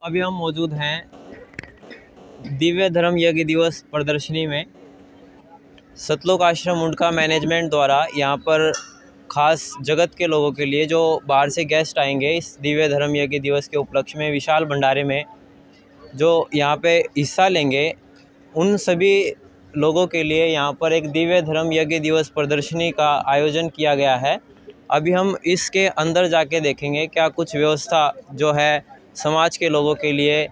अभी हम मौजूद हैं दिव्य धर्म यज्ञ दिवस प्रदर्शनी में। सतलोक आश्रम उनका मैनेजमेंट द्वारा यहाँ पर खास जगत के लोगों के लिए जो बाहर से गेस्ट आएंगे इस दिव्य धर्म यज्ञ दिवस के उपलक्ष्य में विशाल भंडारे में जो यहाँ पे हिस्सा लेंगे, उन सभी लोगों के लिए यहाँ पर एक दिव्य धर्म यज्ञ दिवस प्रदर्शनी का आयोजन किया गया है। अभी हम इसके अंदर जाके देखेंगे क्या कुछ व्यवस्था जो है समाज के लोगों के लिए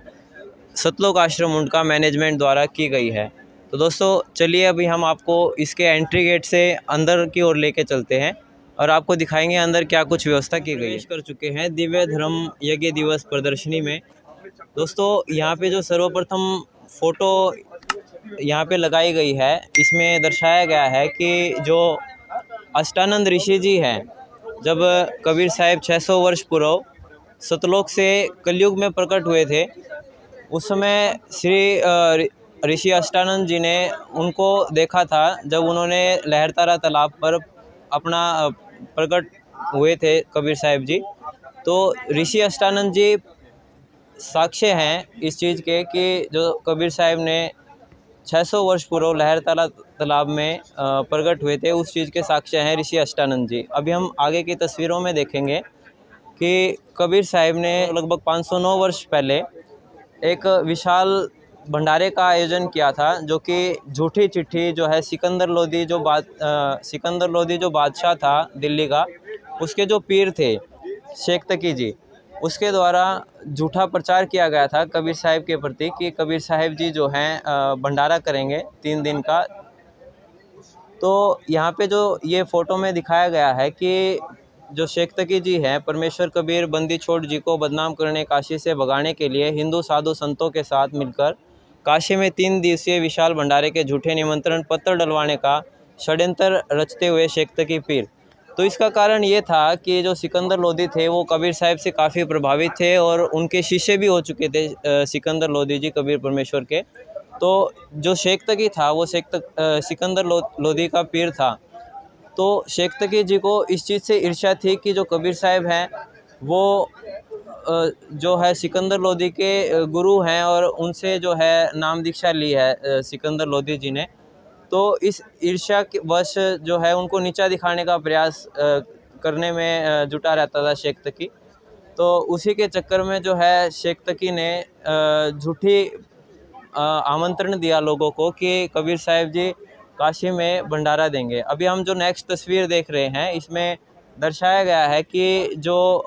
सतलोक आश्रम उनका मैनेजमेंट द्वारा की गई है। तो दोस्तों चलिए अभी हम आपको इसके एंट्री गेट से अंदर की ओर लेके चलते हैं और आपको दिखाएंगे अंदर क्या कुछ व्यवस्था की गई है। कर चुके हैं दिव्य धर्म यज्ञ दिवस प्रदर्शनी में। दोस्तों यहाँ पे जो सर्वप्रथम फ़ोटो यहाँ पे लगाई गई है, इसमें दर्शाया गया है कि जो अष्टानंद ऋषि जी हैं, जब कबीर साहब 600 वर्ष पूर्व सतलोक से कलयुग में प्रकट हुए थे, उस समय श्री ऋषि अष्टानंद जी ने उनको देखा था जब उन्होंने लहरतारा तालाब पर अपना प्रकट हुए थे कबीर साहब जी। तो ऋषि अष्टानंद जी साक्ष्य हैं इस चीज़ के कि जो कबीर साहब ने 600 वर्ष पूर्व लहरतारा तालाब में प्रकट हुए थे, उस चीज़ के साक्ष्य हैं ऋषि अष्टानंद जी। अभी हम आगे की तस्वीरों में देखेंगे कि कबीर साहब ने लगभग 509 वर्ष पहले एक विशाल भंडारे का आयोजन किया था, जो कि झूठी चिट्ठी जो है सिकंदर लोधी जो बादशाह था दिल्ली का, उसके जो पीर थे शेख तकी जी, उसके द्वारा झूठा प्रचार किया गया था कबीर साहब के प्रति कि कबीर साहब जी जो हैं भंडारा करेंगे 3 दिन का। तो यहाँ पे जो ये फ़ोटो में दिखाया गया है कि जो शेख तकी जी हैं, परमेश्वर कबीर बंदी छोड़ जी को बदनाम करने काशी से भगाने के लिए हिंदू साधु संतों के साथ मिलकर काशी में 3 दिवसीय विशाल भंडारे के झूठे निमंत्रण पत्र डलवाने का षड्यंत्र रचते हुए शेख तकी पीर। तो इसका कारण ये था कि जो सिकंदर लोधी थे वो कबीर साहब से काफ़ी प्रभावित थे और उनके शिष्य भी हो चुके थे सिकंदर लोधी जी कबीर परमेश्वर के। तो जो शेख तकी था वो सिकंदर लोधी का पीर था। तो शेख तकी जी को इस चीज़ से ईर्ष्या थी कि जो कबीर साहब हैं वो जो है सिकंदर लोधी के गुरु हैं और उनसे जो है नाम दीक्षा ली है सिकंदर लोधी जी ने। तो इस ईर्ष्या के वश जो है उनको नीचा दिखाने का प्रयास करने में जुटा रहता था शेख तकी। तो उसी के चक्कर में जो है शेख तकी ने झूठी आमंत्रण दिया लोगों को कि कबीर साहब जी काशी में भंडारा देंगे। अभी हम जो नेक्स्ट तस्वीर देख रहे हैं इसमें दर्शाया गया है कि जो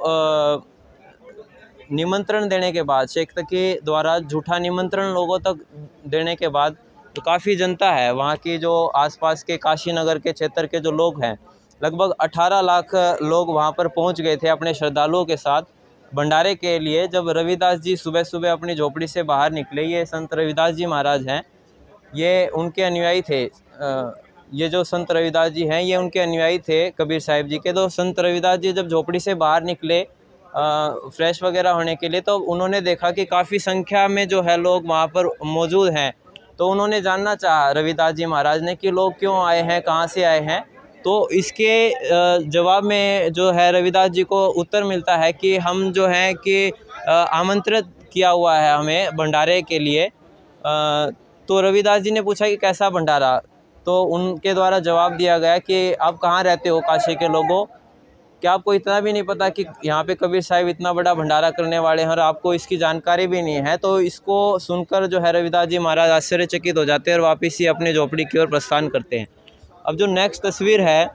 निमंत्रण देने के बाद शेख तकी द्वारा झूठा निमंत्रण लोगों तक देने के बाद तो काफ़ी जनता है वहाँ की, जो आसपास के काशी नगर के क्षेत्र के जो लोग हैं, लगभग 18 लाख लोग वहाँ पर पहुँच गए थे अपने श्रद्धालुओं के साथ भंडारे के लिए। जब रविदास जी सुबह सुबह अपनी झोपड़ी से बाहर निकले, ये संत रविदास जी महाराज हैं, ये उनके अनुयायी थे। ये जो संत रविदास जी हैं ये उनके अनुयायी थे कबीर साहब जी के। तो संत रविदास जी जब झोपड़ी से बाहर निकले फ्रेश वगैरह होने के लिए, तो उन्होंने देखा कि काफ़ी संख्या में जो है लोग वहाँ पर मौजूद हैं। तो उन्होंने जानना चाहा रविदास जी महाराज ने कि लोग क्यों आए हैं, कहाँ से आए हैं। तो इसके जवाब में जो है रविदास जी को उत्तर मिलता है कि हम जो हैं कि आमंत्रित किया हुआ है हमें भंडारे के लिए। तो रविदास जी ने पूछा कि कैसा भंडारा। तो उनके द्वारा जवाब दिया गया कि आप कहाँ रहते हो काशी के लोगों, क्या आपको इतना भी नहीं पता कि यहाँ पे कबीर साहब इतना बड़ा भंडारा करने वाले हैं और आपको इसकी जानकारी भी नहीं है। तो इसको सुनकर जो है रविदास जी महाराज आश्चर्यचकित हो जाते हैं और वापस ही अपने झोपड़ी की ओर प्रस्थान करते हैं। अब जो नेक्स्ट तस्वीर है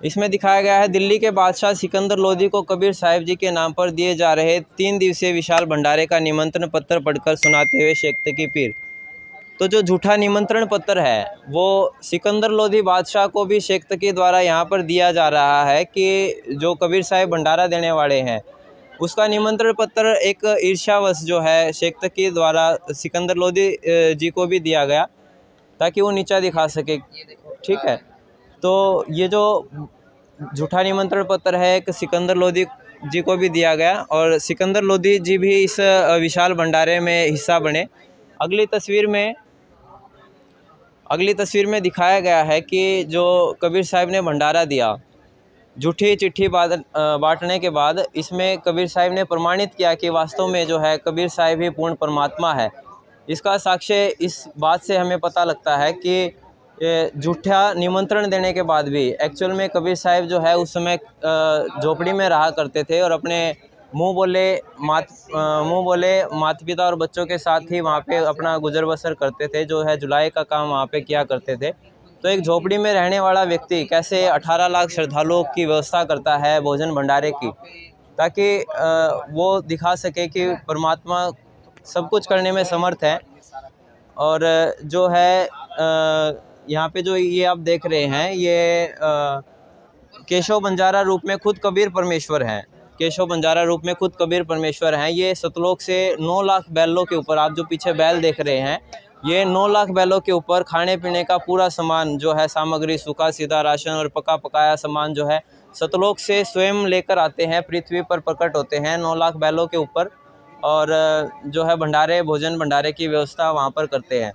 इसमें दिखाया गया है दिल्ली के बादशाह सिकंदर लोधी को कबीर साहब जी के नाम पर दिए जा रहे 3 दिवसीय विशाल भंडारे का निमंत्रण पत्र पढ़कर सुनाते हुए शेख तकी पीर। तो जो झूठा निमंत्रण पत्र है वो सिकंदर लोधी बादशाह को भी शेख तकी द्वारा यहाँ पर दिया जा रहा है कि जो कबीर साहब भंडारा देने वाले हैं उसका निमंत्रण पत्र एक ईर्ष्यावश जो है शेख तकी द्वारा सिकंदर लोधी जी को भी दिया गया ताकि वो नीचा दिखा सके। ठीक है, तो ये जो झूठा निमंत्रण पत्र है एक सिकंदर लोधी जी को भी दिया गया और सिकंदर लोधी जी भी इस विशाल भंडारे में हिस्सा बने। अगली तस्वीर में दिखाया गया है कि जो कबीर साहब ने भंडारा दिया झूठी चिट्ठी बांटने के बाद इसमें कबीर साहिब ने प्रमाणित किया कि वास्तव में जो है कबीर साहिब ही पूर्ण परमात्मा है। इसका साक्ष्य इस बात से हमें पता लगता है कि झूठा निमंत्रण देने के बाद भी एक्चुअल में कबीर साहिब जो है उस समय झोपड़ी में रहा करते थे और अपने मुंह बोले माता पिता और बच्चों के साथ ही वहाँ पे अपना गुजर बसर करते थे, जो है जुलाई का काम वहाँ पे किया करते थे। तो एक झोपड़ी में रहने वाला व्यक्ति कैसे 18 लाख श्रद्धालुओं की व्यवस्था करता है भोजन भंडारे की, ताकि वो दिखा सके कि परमात्मा सब कुछ करने में समर्थ है। और जो है यहाँ पे जो ये आप देख रहे हैं ये केशव बंजारा रूप में खुद कबीर परमेश्वर हैं। केशव बंजारा रूप में खुद कबीर परमेश्वर हैं। ये सतलोक से 9 लाख बैलों के ऊपर, आप जो पीछे बैल देख रहे हैं, ये 9 लाख बैलों के ऊपर खाने पीने का पूरा सामान जो है, सामग्री, सूखा सीधा राशन और पका पकाया सामान जो है सतलोक से स्वयं लेकर आते हैं, पृथ्वी पर प्रकट होते हैं 9 लाख बैलों के ऊपर, और जो है भंडारे, भोजन भंडारे की व्यवस्था वहाँ पर करते हैं।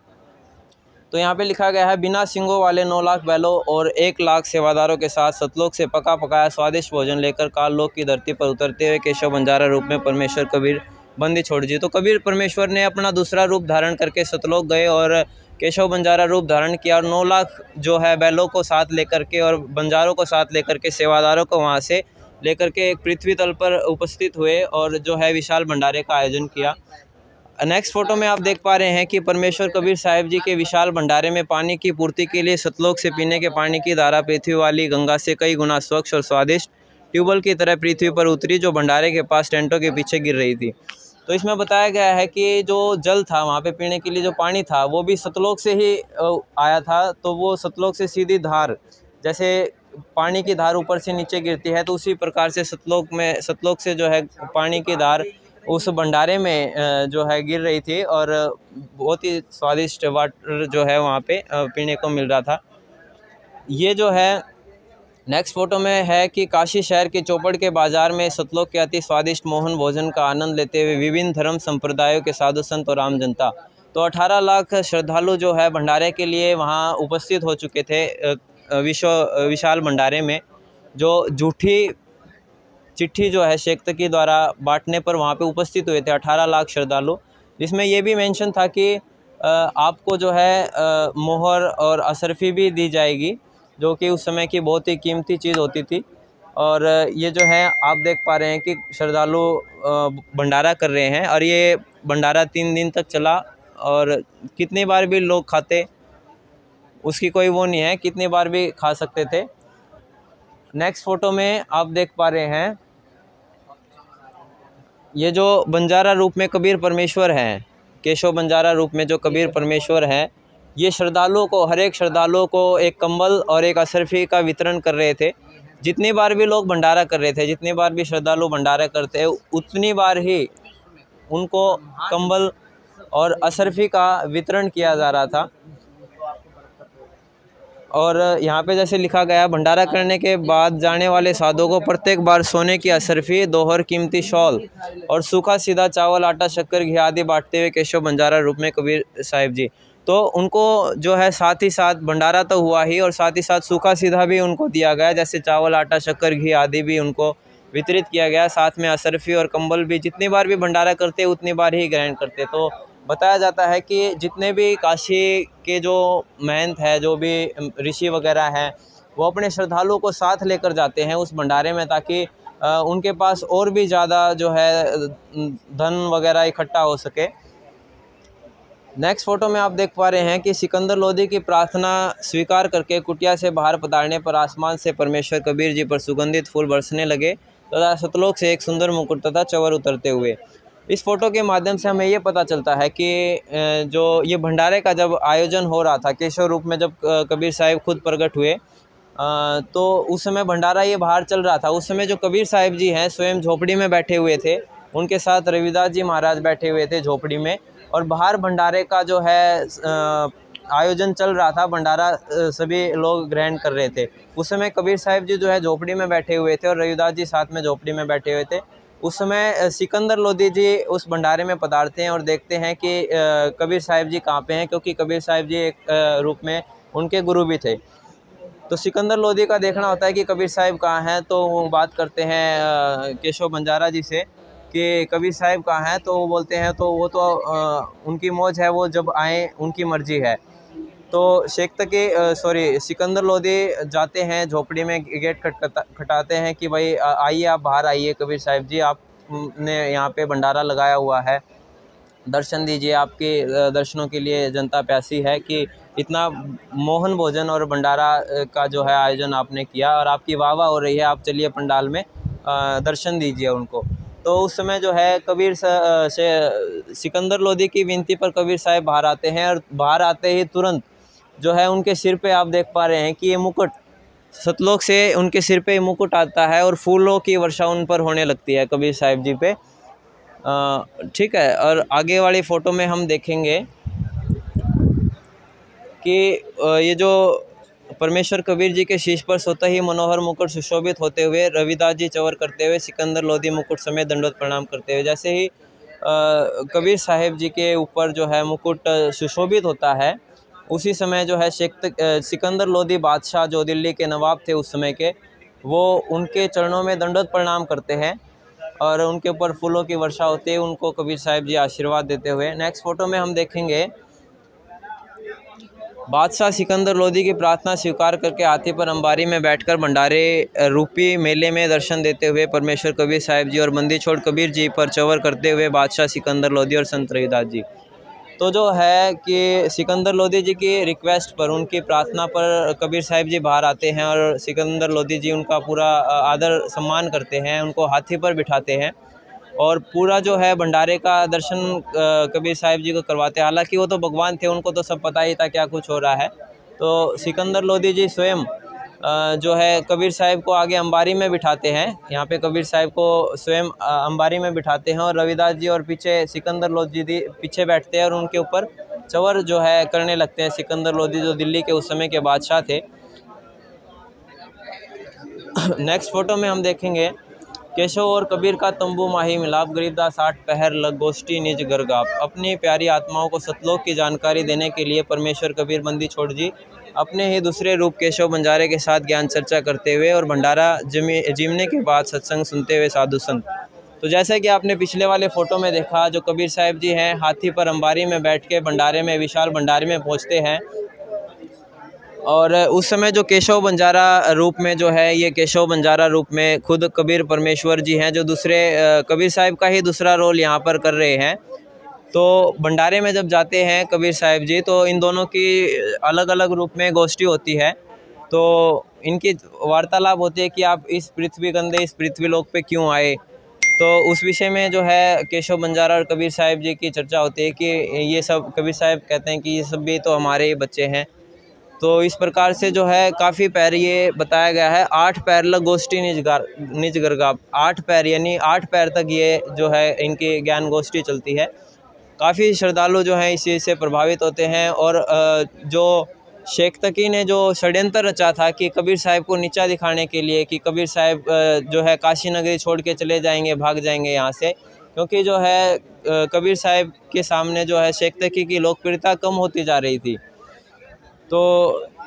तो यहाँ पे लिखा गया है, बिना सिंगों वाले 9 लाख बैलों और 1 लाख सेवादारों के साथ सतलोक से पका पकाया स्वादिष्ट भोजन लेकर काललोक की धरती पर उतरते हुए केशव बंजारा रूप में परमेश्वर कबीर बंदी छोड़ दी। तो कबीर परमेश्वर ने अपना दूसरा रूप धारण करके सतलोक गए और केशव बंजारा रूप धारण किया और 9 लाख जो है बैलों को साथ लेकर के और बंजारों को साथ लेकर के, सेवादारों को वहाँ से लेकर के एक पृथ्वी तल पर उपस्थित हुए और जो है विशाल भंडारे का आयोजन किया। नेक्स्ट फोटो में आप देख पा रहे हैं कि परमेश्वर कबीर साहिब जी के विशाल भंडारे में पानी की पूर्ति के लिए सतलोक से पीने के पानी की धारा पृथ्वी वाली गंगा से कई गुना स्वच्छ और स्वादिष्ट ट्यूबवेल की तरह पृथ्वी पर उतरी, जो भंडारे के पास टेंटों के पीछे गिर रही थी। तो इसमें बताया गया है कि जो जल था वहाँ पे पीने के लिए, जो पानी था, वो भी सतलोक से ही आया था। तो वो सतलोक से सीधी धार, जैसे पानी की धार ऊपर से नीचे गिरती है, तो उसी प्रकार से सतलोक से जो है पानी की धार उस भंडारे में जो है गिर रही थी और बहुत ही स्वादिष्ट वाटर जो है वहाँ पे पीने को मिल रहा था। ये जो है नेक्स्ट फोटो में है कि काशी शहर के चौपड़ के बाज़ार में सतलोक के अति स्वादिष्ट मोहन भोजन का आनंद लेते हुए विभिन्न धर्म संप्रदायों के साधु संत और आम जनता, तो 18 लाख श्रद्धालु जो है भंडारे के लिए वहाँ उपस्थित हो चुके थे विशाल भंडारे में। जो झूठी चिट्ठी जो है शेक्तकी द्वारा बांटने पर वहाँ पे उपस्थित हुए थे 18 लाख श्रद्धालु, जिसमें ये भी मेंशन था कि आपको जो है मोहर और असरफी भी दी जाएगी, जो कि उस समय की बहुत ही कीमती चीज़ होती थी। और ये जो है आप देख पा रहे हैं कि श्रद्धालु भंडारा कर रहे हैं और ये भंडारा 3 दिन तक चला और कितनी बार भी लोग खाते, उसकी कोई वो नहीं है, कितनी बार भी खा सकते थे। नेक्स्ट फोटो में आप देख पा रहे हैं ये जो बंजारा रूप में कबीर परमेश्वर हैं, केशव बंजारा रूप में जो कबीर परमेश्वर हैं, ये श्रद्धालुओं को, हर एक श्रद्धालुओं को एक कंबल और एक असरफी का वितरण कर रहे थे। जितनी बार भी लोग भंडारा कर रहे थे, जितनी बार भी श्रद्धालु भंडारा करते हैं, उतनी बार ही उनको कंबल और असरफी का वितरण किया जा रहा था। और यहाँ पे जैसे लिखा गया, भंडारा करने के बाद जाने वाले साधुओं को प्रत्येक बार सोने की असरफी, दोहर कीमती शॉल और सूखा सीधा चावल, आटा, शक्कर, घी आदि बांटते हुए केशव बंजारा रूप में कबीर साहिब जी, तो उनको जो है साथ ही साथ भंडारा तो हुआ ही और साथ ही साथ सूखा सीधा भी उनको दिया गया, जैसे चावल, आटा, शक्कर, घी आदि भी उनको वितरित किया गया। साथ में असरफी और कंबल भी जितनी बार भी भंडारा करते उतनी बार ही ग्रहण करते। तो बताया जाता है कि जितने भी काशी के जो महंत है, जो भी ऋषि वगैरह हैं, वो अपने श्रद्धालुओं को साथ लेकर जाते हैं उस भंडारे में, ताकि उनके पास और भी ज़्यादा जो है धन वगैरह इकट्ठा हो सके। नेक्स्ट फोटो में आप देख पा रहे हैं कि सिकंदर लोधी की प्रार्थना स्वीकार करके कुटिया से बाहर पधारने पर आसमान से परमेश्वर कबीर जी पर सुगंधित फूल बरसने लगे तथा सतलोक से एक सुंदर मुकुट तथा चंवर उतरते हुए। इस फोटो के माध्यम से हमें ये पता चलता है कि जो ये भंडारे का जब आयोजन हो रहा था, केशव रूप में जब कबीर साहिब खुद प्रकट हुए, तो उस समय भंडारा ये बाहर चल रहा था। उस समय जो कबीर साहिब जी हैं स्वयं झोपड़ी में बैठे हुए थे, उनके साथ रविदास जी महाराज बैठे हुए थे झोपड़ी में, और बाहर भंडारे का जो है आयोजन चल रहा था, भंडारा सभी लोग ग्रहण कर रहे थे। उस समय कबीर साहिब जी जो है झोपड़ी में बैठे हुए थे और रविदास जी साथ में झोपड़ी में बैठे हुए थे। उस समय सिकंदर लोधी जी उस भंडारे में पधारते हैं और देखते हैं कि कबीर साहिब जी कहाँ पे हैं, क्योंकि कबीर साहिब जी एक रूप में उनके गुरु भी थे। तो सिकंदर लोधी का देखना होता है कि कबीर साहब कहाँ हैं, तो वो बात करते हैं केशव बंजारा जी से कि कबीर साहब कहाँ हैं, तो वो बोलते हैं तो वो तो उनकी मौज है, वो जब आए उनकी मर्जी है। तो सिकंदर लोधी जाते हैं झोपड़ी में, गेट खटाते हैं कि भाई आइए, आप बाहर आइए कबीर साहब जी, आपने यहाँ पे भंडारा लगाया हुआ है, दर्शन दीजिए, आपके दर्शनों के लिए जनता प्यासी है कि इतना मोहन भोजन और भंडारा का जो है आयोजन आपने किया और आपकी वाह वाह हो रही है, आप चलिए पंडाल में दर्शन दीजिए उनको। तो उस समय जो है सिकंदर लोधी की विनती पर कबीर साहब बाहर आते हैं और बाहर आते ही तुरंत जो है उनके सिर पे आप देख पा रहे हैं कि ये मुकुट, सतलोक से उनके सिर पे मुकुट आता है और फूलों की वर्षा उन पर होने लगती है कबीर साहब जी पे। ठीक है, और आगे वाली फ़ोटो में हम देखेंगे कि ये जो परमेश्वर कबीर जी के शीश पर स्वतः ही मनोहर मुकुट सुशोभित होते हुए रविदास जी चवर करते हुए सिकंदर लोधी मुकुट समेत दंडवत प्रणाम करते हुए, जैसे ही कबीर साहिब जी के ऊपर जो है मुकुट सुशोभित होता है, उसी समय जो है सिकंदर लोधी बादशाह जो दिल्ली के नवाब थे उस समय के, वो उनके चरणों में दंडवत प्रणाम करते हैं और उनके ऊपर फूलों की वर्षा होती है, उनको कबीर साहिब जी आशीर्वाद देते हुए। नेक्स्ट फ़ोटो में हम देखेंगे बादशाह सिकंदर लोधी की प्रार्थना स्वीकार करके हाथी पर अंबारी में बैठकर भंडारे रूपी मेले में दर्शन देते हुए परमेश्वर कबीर साहिब जी और बंदी छोड़ कबीर जी पर चवर करते हुए बादशाह सिकंदर लोधी और संत रविदास जी। तो जो है कि सिकंदर लोधी जी की रिक्वेस्ट पर, उनकी प्रार्थना पर कबीर साहिब जी बाहर आते हैं और सिकंदर लोधी जी उनका पूरा आदर सम्मान करते हैं, उनको हाथी पर बिठाते हैं और पूरा जो है भंडारे का दर्शन कबीर साहिब जी को करवाते हैं। हालांकि वो तो भगवान थे, उनको तो सब पता ही था क्या कुछ हो रहा है। तो सिकंदर लोधी जी स्वयं जो है कबीर साहिब को आगे अंबारी में बिठाते हैं, यहाँ पे कबीर साहिब को स्वयं अंबारी में बिठाते हैं और रविदास जी और पीछे सिकंदर लोधी जी पीछे बैठते हैं और उनके ऊपर चवर जो है करने लगते हैं सिकंदर लोधी जो दिल्ली के उस समय के बादशाह थे। नेक्स्ट फ़ोटो में हम देखेंगे केशव और कबीर का तंबू माही मिलाप, गरीबदास 8 पहर लग गोष्ठी निज गरगाप। अपनी प्यारी आत्माओं को सतलोक की जानकारी देने के लिए परमेश्वर कबीर बंदी छोड़ जी अपने ही दूसरे रूप केशव बंजारे के साथ ज्ञान चर्चा करते हुए और भंडारा जीमने के बाद सत्संग सुनते हुए साधु संत। तो जैसा कि आपने पिछले वाले फ़ोटो में देखा, जो कबीर साहिब जी हैं हाथी पर अंबारी में बैठ के भंडारे में, विशाल भंडारे में पहुँचते हैं और उस समय जो केशव बंजारा रूप में जो है, ये केशव बंजारा रूप में खुद कबीर परमेश्वर जी हैं जो दूसरे कबीर साहिब का ही दूसरा रोल यहाँ पर कर रहे हैं। तो भंडारे में जब जाते हैं कबीर साहिब जी, तो इन दोनों की अलग अलग रूप में गोष्ठी होती है, तो इनकी वार्तालाप होती है कि आप इस पृथ्वी गंदे इस पृथ्वी लोक पे क्यों आए। तो उस विषय में जो है केशव बंजारा और कबीर साहिब जी की चर्चा होती है कि ये सब, कबीर साहिब कहते हैं कि ये सब भी तो हमारे ही बच्चे हैं। तो इस प्रकार से जो है काफ़ी पैर ये बताया गया है, 8 पैर लग गोष्ठी निज गरगाप, 8 पैर यानी 8 पैर तक ये जो है इनकी ज्ञान गोष्ठी चलती है। काफ़ी श्रद्धालु जो हैं इस चीज़ से प्रभावित होते हैं और जो शेख तकी ने जो षड्यंत्र रचा था कि कबीर साहिब को नीचा दिखाने के लिए कि कबीर साहिब जो है काशी नगरी छोड़ के चले जाएंगे, भाग जाएंगे यहाँ से, क्योंकि जो है कबीर साहिब के सामने जो है शेख तकी की लोकप्रियता कम होती जा रही थी। तो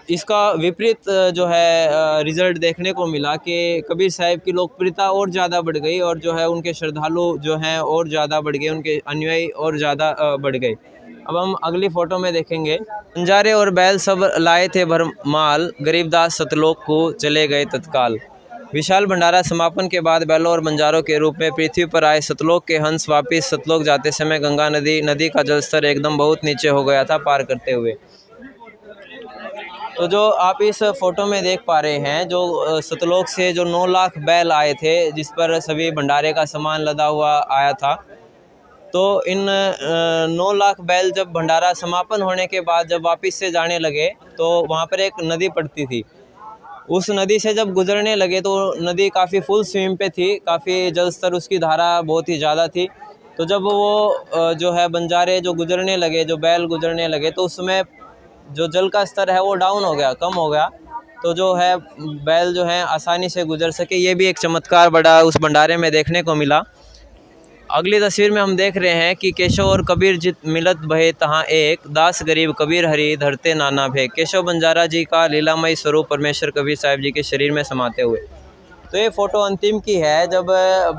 इसका विपरीत जो है रिज़ल्ट देखने को मिला कि कबीर साहिब की लोकप्रियता और ज़्यादा बढ़ गई और जो है उनके श्रद्धालु जो हैं और ज़्यादा बढ़ गए, उनके अनुयायी और ज़्यादा बढ़ गए। अब हम अगली फ़ोटो में देखेंगे, बंजारे और बैल सब लाए थे भरमाल, गरीबदास सतलोक को चले गए तत्काल। विशाल भंडारा समापन के बाद बैलों और बंजारों के रूप में पृथ्वी पर आए सतलोक के हंस वापिस सतलोक जाते समय गंगा नदी का जलस्तर एकदम बहुत नीचे हो गया था पार करते हुए। तो जो आप इस फ़ोटो में देख पा रहे हैं, जो सतलोक से जो 9 लाख बैल आए थे जिस पर सभी भंडारे का सामान लदा हुआ आया था, तो इन 9 लाख बैल जब भंडारा समापन होने के बाद जब वापस से जाने लगे तो वहाँ पर एक नदी पड़ती थी। उस नदी से जब गुजरने लगे तो नदी काफ़ी फुल स्विम पे थी, काफ़ी जल स्तर उसकी धारा बहुत ही ज़्यादा थी। तो जब वो जो है बंजारे जो गुजरने लगे, जो बैल गुजरने लगे, तो उसमें जो जल का स्तर है वो डाउन हो गया, कम हो गया। तो जो है बैल जो है आसानी से गुजर सके, ये भी एक चमत्कार बड़ा उस भंडारे में देखने को मिला। अगली तस्वीर में हम देख रहे हैं कि केशव और कबीर जित मिलत भये तहाँ एक, दास गरीब कबीर हरि धरते नाना भय। केशव बंजारा जी का लीलामय स्वरूप परमेश्वर कबीर साहिब जी के शरीर में समाते हुए। तो ये फ़ोटो अंतिम की है, जब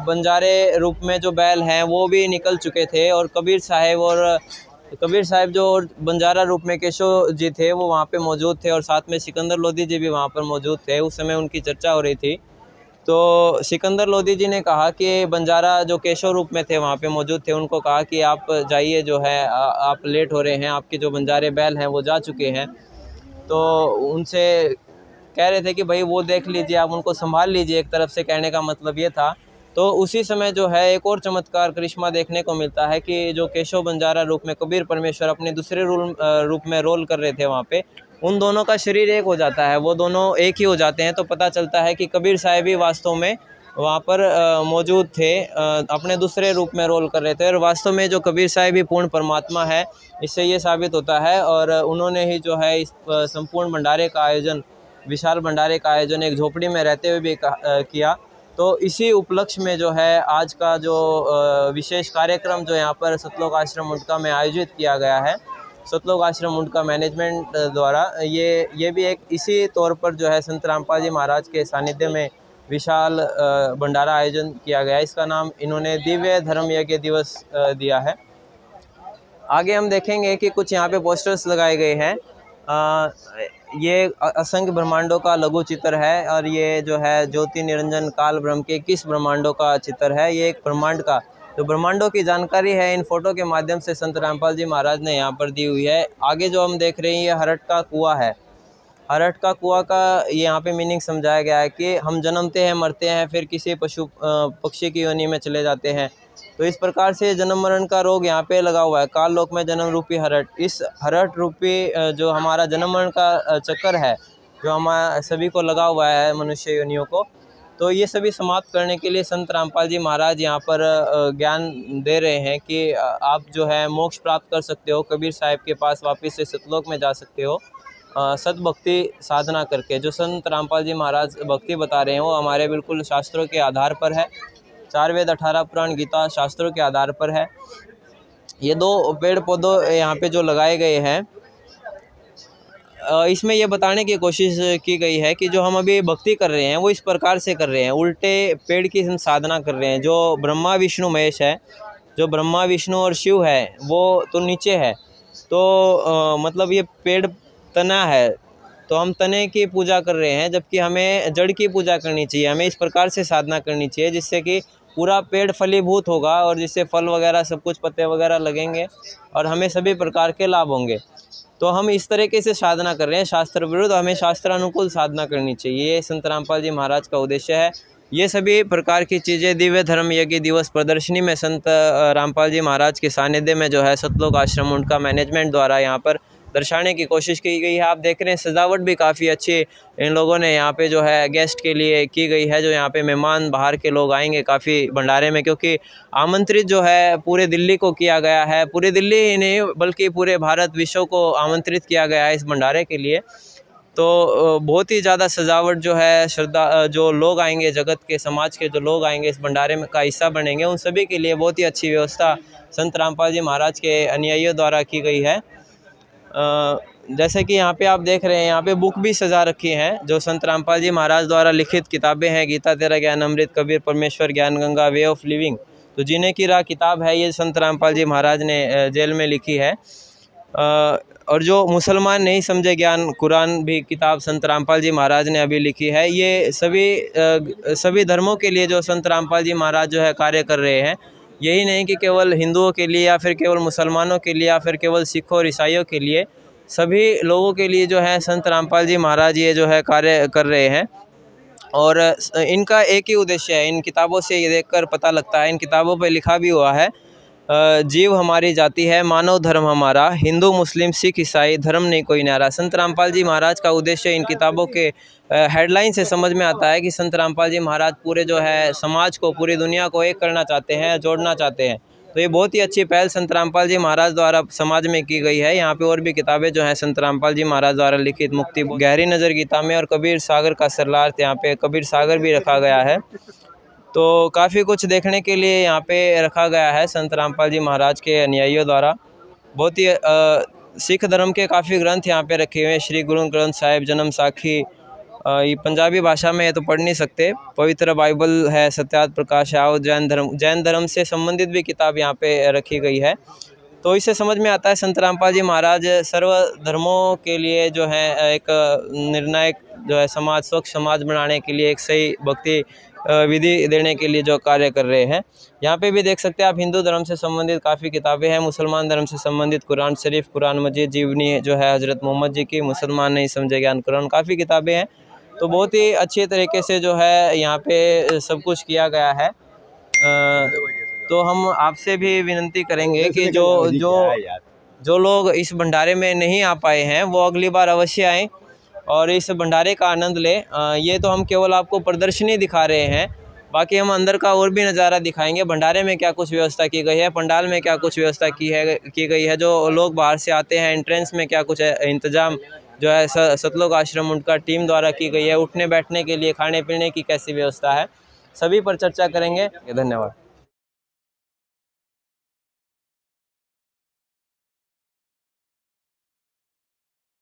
बंजारे रूप में जो बैल हैं वो भी निकल चुके थे और कबीर साहिब जो बंजारा रूप में केशव जी थे वो वहाँ पे मौजूद थे और साथ में सिकंदर लोधी जी भी वहाँ पर मौजूद थे। उस समय उनकी चर्चा हो रही थी। तो सिकंदर लोधी जी ने कहा कि बंजारा जो केशव रूप में थे वहाँ पे मौजूद थे, उनको कहा कि आप जाइए, जो है आप लेट हो रहे हैं, आपके जो बंजारे बैल हैं वो जा चुके हैं। तो उनसे कह रहे थे कि भाई वो देख लीजिए, आप उनको संभाल लीजिए, एक तरफ से कहने का मतलब ये था। तो उसी समय जो है एक और चमत्कार करिश्मा देखने को मिलता है कि जो केशव बंजारा रूप में कबीर परमेश्वर अपने दूसरे रूप में रोल कर रहे थे वहाँ पे, उन दोनों का शरीर एक हो जाता है, वो दोनों एक ही हो जाते हैं। तो पता चलता है कि कबीर साहिब ही वास्तव में वहाँ पर मौजूद थे, अपने दूसरे रूप में रोल कर रहे थे। और वास्तव में जो कबीर साहिब ही पूर्ण परमात्मा है, इससे ये साबित होता है। और उन्होंने ही जो है इस संपूर्ण भंडारे का आयोजन, विशाल भंडारे का आयोजन एक झोपड़ी में रहते हुए भी किया। तो इसी उपलक्ष्य में जो है आज का जो विशेष कार्यक्रम जो यहाँ पर सतलोक आश्रम मुंडका में आयोजित किया गया है, सतलोक आश्रम मुंडका मैनेजमेंट द्वारा, ये भी एक इसी तौर पर जो है संत रामपाल जी महाराज के सानिध्य में विशाल भंडारा आयोजन किया गया है। इसका नाम इन्होंने दिव्य धर्म यज्ञ दिवस दिया है। आगे हम देखेंगे कि कुछ यहाँ पे पोस्टर्स लगाए गए हैं। ये असंख्य ब्रह्मांडों का लघु चित्र है और ये जो है ज्योति निरंजन काल ब्रह्म के 21 ब्रह्मांडों का चित्र है। ये एक ब्रह्मांड का जो ब्रह्मांडों की जानकारी है इन फोटो के माध्यम से संत रामपाल जी महाराज ने यहाँ पर दी हुई है। आगे जो हम देख रहे हैं ये हरट का कुआं है। हरट का कुआं का ये यहाँ पे मीनिंग समझाया गया है कि हम जन्मते हैं, मरते हैं, फिर किसी पशु पक्षी की योनि में चले जाते हैं। तो इस प्रकार से जन्म मरण का रोग यहाँ पे लगा हुआ है। काल लोक में जन्म रूपी हरट, इस हरट रूपी जो हमारा जन्म मरण का चक्कर है, जो हमारा सभी को लगा हुआ है, मनुष्य योनियों को, तो ये सभी समाप्त करने के लिए संत रामपाल जी महाराज यहाँ पर ज्ञान दे रहे हैं कि आप जो है मोक्ष प्राप्त कर सकते हो, कबीर साहिब के पास वापस से सतलोक में जा सकते हो सतभक्ति साधना करके। जो संत रामपाल जी महाराज भक्ति बता रहे हैं वो हमारे बिल्कुल शास्त्रों के आधार पर है। 4 वेद 18 पुराण गीता शास्त्रों के आधार पर है। ये 2 पेड़ पौधों यहाँ पे जो लगाए गए हैं, इसमें ये बताने की कोशिश की गई है कि जो हम अभी भक्ति कर रहे हैं वो इस प्रकार से कर रहे हैं, उल्टे पेड़ की हम साधना कर रहे हैं। जो ब्रह्मा विष्णु महेश है, जो ब्रह्मा विष्णु और शिव है वो तो नीचे है, तो मतलब ये पेड़ तना है, तो हम तने की पूजा कर रहे हैं, जबकि हमें जड़ की पूजा करनी चाहिए। हमें इस प्रकार से साधना करनी चाहिए जिससे कि पूरा पेड़ फलीभूत होगा और जिससे फल वगैरह सब कुछ पत्ते वगैरह लगेंगे और हमें सभी प्रकार के लाभ होंगे। तो हम इस तरीके से साधना कर रहे हैं शास्त्र विरुद्ध, हमें शास्त्र अनुकूल साधना करनी चाहिए। ये संत रामपाल जी महाराज का उद्देश्य है। ये सभी प्रकार की चीज़ें दिव्य धर्म यज्ञ दिवस प्रदर्शनी में संत रामपाल जी महाराज के सानिध्य में जो है सतलोक आश्रम मुंडका मैनेजमेंट द्वारा यहाँ पर दर्शाने की कोशिश की गई है। आप देख रहे हैं सजावट भी काफ़ी अच्छी इन लोगों ने यहाँ पे जो है गेस्ट के लिए की गई है। जो यहाँ पे मेहमान बाहर के लोग आएंगे काफ़ी भंडारे में, क्योंकि आमंत्रित जो है पूरे दिल्ली को किया गया है, पूरे दिल्ली ही नहीं बल्कि पूरे भारत विश्व को आमंत्रित किया गया है इस भंडारे के लिए। तो बहुत ही ज़्यादा सजावट जो है, श्रद्धा जो लोग आएंगे, जगत के समाज के जो लोग आएंगे इस भंडारे में का हिस्सा बनेंगे, उन सभी के लिए बहुत ही अच्छी व्यवस्था संत रामपाल जी महाराज के अनुयायियों द्वारा की गई है। जैसे कि यहाँ पे आप देख रहे हैं, यहाँ पे बुक भी सजा रखी हैं जो संत रामपाल जी महाराज द्वारा लिखित किताबें हैं। गीता तेरा ज्ञान अमृत, कबीर परमेश्वर ज्ञान गंगा, वे ऑफ लिविंग, तो जीने की राह किताब है, ये संत रामपाल जी महाराज ने जेल में लिखी है। और जो मुसलमान नहीं समझे ज्ञान, कुरान भी किताब संत रामपाल जी महाराज ने अभी लिखी है। ये सभी धर्मों के लिए जो संत रामपाल जी महाराज जो है कार्य कर रहे हैं, यही नहीं कि केवल हिंदुओं के लिए या फिर केवल मुसलमानों के लिए या फिर केवल सिखों और ईसाइयों के लिए, सभी लोगों के लिए जो है संत रामपाल जी महाराज ये जो है कार्य कर रहे हैं। और इनका एक ही उद्देश्य है, इन किताबों से ये देखकर पता लगता है, इन किताबों पर लिखा भी हुआ है, जीव हमारी जाति है, मानव धर्म हमारा, हिंदू मुस्लिम सिख ईसाई धर्म नहीं कोई न्यारा। संत रामपाल जी महाराज का उद्देश्य इन किताबों के हेडलाइन से समझ में आता है कि संत रामपाल जी महाराज पूरे जो है समाज को, पूरी दुनिया को एक करना चाहते हैं, जोड़ना चाहते हैं। तो ये बहुत ही अच्छी पहल संत रामपाल जी महाराज द्वारा समाज में की गई है। यहाँ पे और भी किताबें जो हैं संत रामपाल जी महाराज द्वारा लिखित, मुक्ति, गहरी नज़र गीता में, और कबीर सागर का सरलार्थ, यहाँ पे कबीर सागर भी रखा गया है। तो काफ़ी कुछ देखने के लिए यहाँ पे रखा गया है संत रामपाल जी महाराज के अनुयायियों द्वारा। बहुत ही सिख धर्म के काफ़ी ग्रंथ यहाँ पे रखे हुए हैं, श्री गुरु ग्रंथ साहिब, जन्म साखी, ये पंजाबी भाषा में है तो पढ़ नहीं सकते, पवित्र बाइबल है, सत्यार्थ प्रकाश है, और जैन धर्म से संबंधित भी किताब यहाँ पे रखी गई है। तो इससे समझ में आता है संत रामपाल जी महाराज सर्व धर्मों के लिए जो है एक निर्णायक जो है समाज, स्वच्छ समाज बनाने के लिए, एक सही भक्ति विधि देने के लिए जो कार्य कर रहे हैं। यहाँ पे भी देख सकते हैं आप, हिंदू धर्म से संबंधित काफ़ी किताबें हैं, मुसलमान धर्म से संबंधित कुरान शरीफ, कुरान मजीद, जीवनी जो है हज़रत मोहम्मद जी की, मुसलमान नहीं समझे ज्ञान कुरान, काफ़ी किताबें हैं। तो बहुत ही अच्छे तरीके से जो है यहाँ पे सब कुछ किया गया है। तो हम आपसे भी विनती करेंगे कि जो लोग इस भंडारे में नहीं आ पाए हैं वो अगली बार अवश्य आएँ और इस भंडारे का आनंद लें। ये तो हम केवल आपको प्रदर्शनी दिखा रहे हैं, बाकी हम अंदर का और भी नज़ारा दिखाएंगे। भंडारे में क्या कुछ व्यवस्था की गई है, पंडाल में क्या कुछ व्यवस्था की गई है, जो लोग बाहर से आते हैं एंट्रेंस में क्या कुछ इंतजाम जो है सतलोक आश्रम उनका टीम द्वारा की गई है, उठने बैठने के लिए, खाने पीने की कैसी व्यवस्था है, सभी पर चर्चा करेंगे। धन्यवाद।